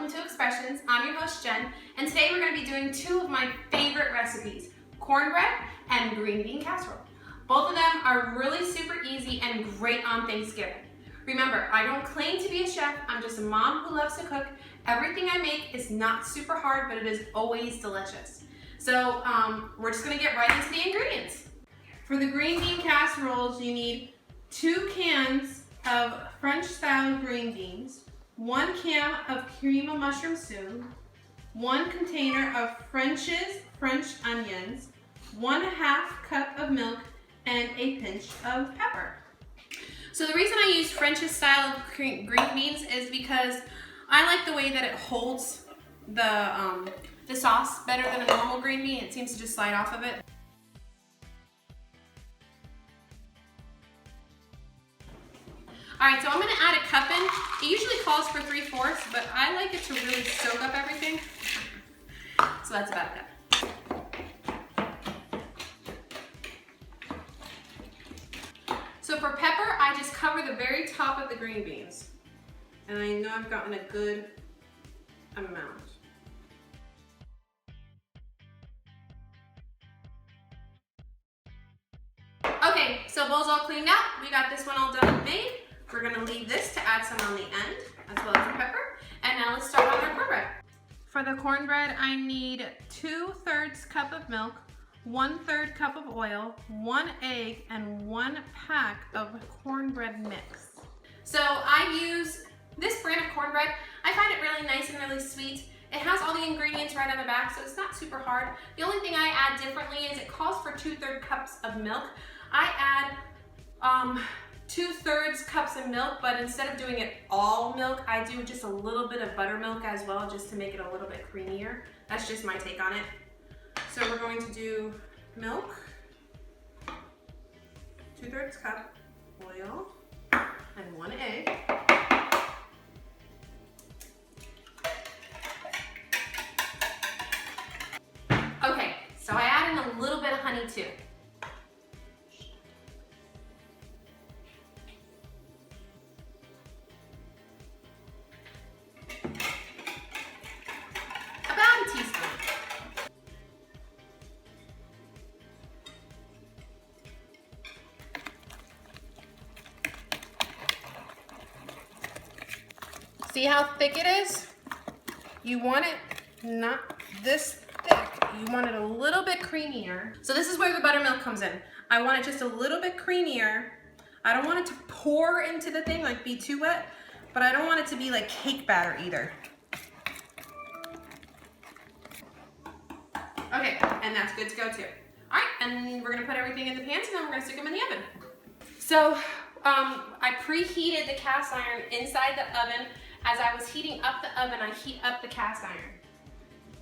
welcome to Expressions. I'm your host Jen, and today we're going to be doing two of my favorite recipes, cornbread and green bean casserole. Both of them are really super easy and great on Thanksgiving. Remember, I don't claim to be a chef, I'm just a mom who loves to cook. Everything I make is not super hard, but it is always delicious. So we're just going to get right into the ingredients. For the green bean casseroles, you need 2 cans of French style green beans, 1 can of cream of mushroom soup, 1 container of French onions, 1/2 cup of milk, and a pinch of pepper. So the reason I use French's style of green beans is because I like the way that it holds the sauce better than a normal green bean. It seems to just slide off of it. All right, so I'm gonna add a cup in. It usually calls for 3/4, but I like it to really soak up everything. So that's about that. So for pepper, I just cover the very top of the green beans. And I know I've gotten a good amount. Okay, so bowl's all cleaned out. We got this one all done and made. We're gonna leave this to add some on the end, as well as the pepper. And now let's start on our cornbread. For the cornbread, I need 2/3 cup of milk, 1/3 cup of oil, 1 egg, and 1 pack of cornbread mix. So I use this brand of cornbread. I find it really nice and really sweet. It has all the ingredients right on the back, so it's not super hard. The only thing I add differently is it calls for 2/3 cups of milk. I add 2/3 cups of milk, but instead of doing it all milk, I do just a little bit of buttermilk as well, just to make it a little bit creamier. That's just my take on it. So we're going to do milk, 2/3 cup, oil, and 1 egg. Okay, so I add in a little bit of honey too. About a teaspoon. See how thick it is? You want it not this thick. You want it a little bit creamier. So this is where the buttermilk comes in. I want it just a little bit creamier. I don't want it to pour into the thing, like be too wet, but I don't want it to be like cake batter either. Okay, and that's good to go too. All right, and we're gonna put everything in the pans and then we're gonna stick them in the oven. So I preheated the cast iron inside the oven. As I was heating up the oven, I heat up the cast iron.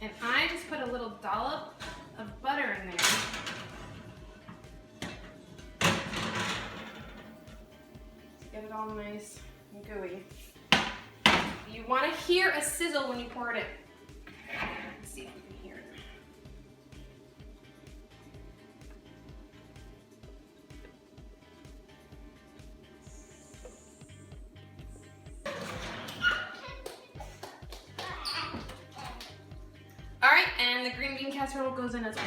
And I just put a little dollop of butter in there. Get it all nice and gooey. You want to hear a sizzle when you pour it in. Let's see if you can hear it. All right, and the green bean casserole goes in as well.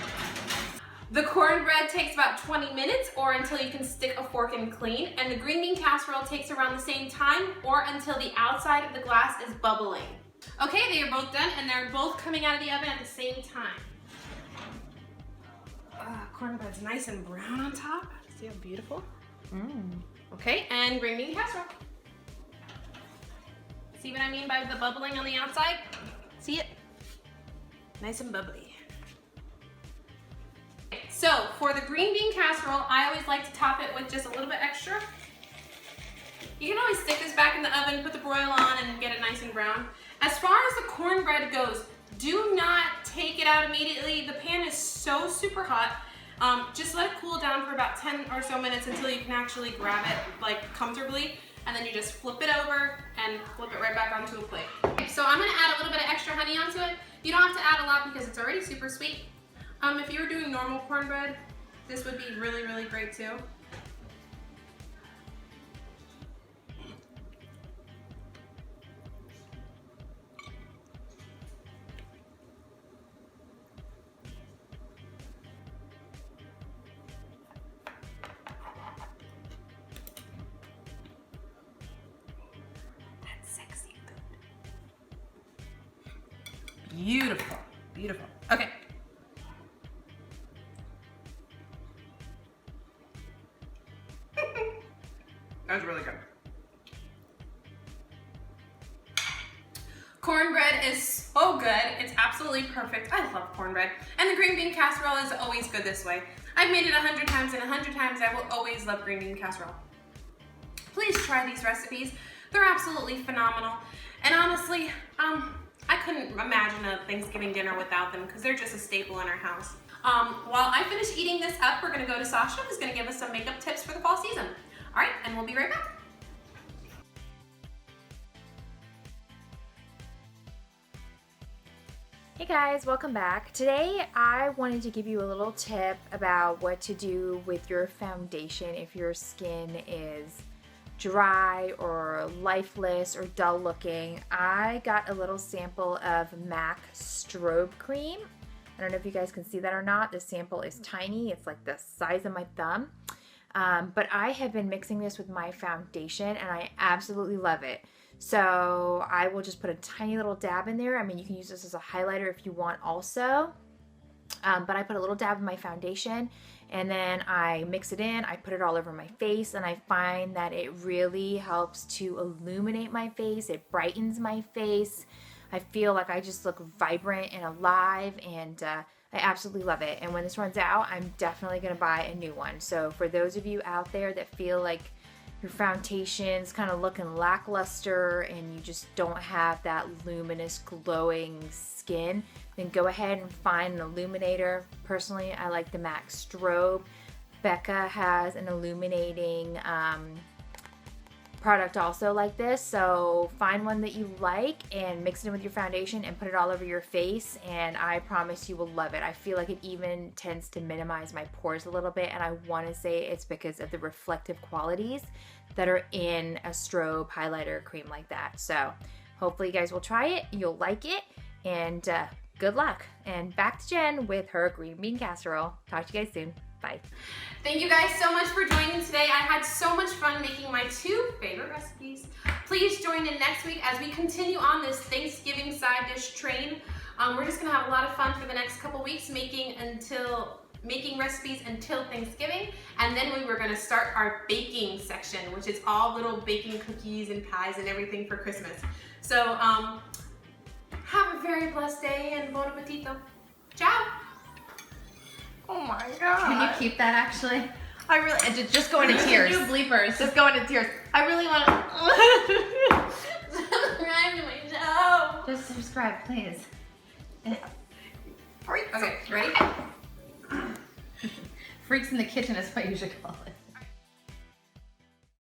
The cornbread takes about 20 minutes or until you can stick a fork in clean, and the green bean casserole takes around the same time or until the outside of the glass is bubbling. Okay, they are both done and they're both coming out of the oven at the same time. Cornbread's nice and brown on top. See how beautiful? Okay, and green bean casserole. See what I mean by the bubbling on the outside? See it? Nice and bubbly. So for the green bean casserole, I always like to top it with just a little bit extra. You can always stick this back in the oven, put the broil on, and get it nice and brown. As far as the cornbread goes, do not take it out immediately. The pan is so super hot. Just let it cool down for about 10 or so minutes until you can actually grab it like comfortably, and then you just flip it over and flip it right back onto a plate. Okay, so I'm gonna add a little bit of extra honey onto it. You don't have to add a lot because it's already super sweet. If you were doing normal cornbread, this would be really, really great too. Beautiful, beautiful. Okay. That was really good. Cornbread is so good. It's absolutely perfect. I love cornbread. And the green bean casserole is always good this way. I've made it 100 times, and 100 times I will always love green bean casserole. Please try these recipes. They're absolutely phenomenal. And honestly, I couldn't imagine a Thanksgiving dinner without them because they're just a staple in our house. While I finish eating this up, we're gonna go to Sasha, who's gonna give us some makeup tips for the fall season. All right, and we'll be right back. Hey guys, welcome back. Today I wanted to give you a little tip about what to do with your foundation if your skin is dry or lifeless or dull looking. I got a little sample of MAC strobe cream. I don't know if you guys can see that or not. The sample is tiny. It's like the size of my thumb. But I have been mixing this with my foundation and I absolutely love it. So I will just put a tiny little dab in there. I mean, you can use this as a highlighter if you want also. But I put a little dab in my foundation and then I mix it in. I put it all over my face and I find that it really helps to illuminate my face. It brightens my face. I feel like I just look vibrant and alive, and I absolutely love it. And when this runs out, I'm definitely going to buy a new one. So for those of you out there that feel like your foundation's kind of looking lackluster and you just don't have that luminous glowing skin, then go ahead and find an illuminator. Personally, I like the MAC Strobe. Becca has an illuminating product also like this, so find one that you like and mix it in with your foundation and put it all over your face, and I promise you will love it. I feel like it even tends to minimize my pores a little bit, and I want to say it's because of the reflective qualities that are in a strobe highlighter cream like that. So hopefully you guys will try it, you'll like it, and good luck. And back to Jen with her green bean casserole. Talk to you guys soon. Bye. Thank you guys so much for joining today. I had so much fun making my 2 favorite recipes. Please join in next week as we continue on this Thanksgiving side dish train. We're just gonna have a lot of fun for the next couple weeks making recipes until Thanksgiving, and then we were gonna start our baking section, which is all little baking cookies and pies and everything for Christmas. So have a very blessed day and bon appetito. Ciao. Oh my god. Can you keep that actually? I really just go into tears. Do bleepers. Just go into tears. I really want to subscribe to my show. Just subscribe, please. Okay, ready? Freaks in the kitchen is what you should call it.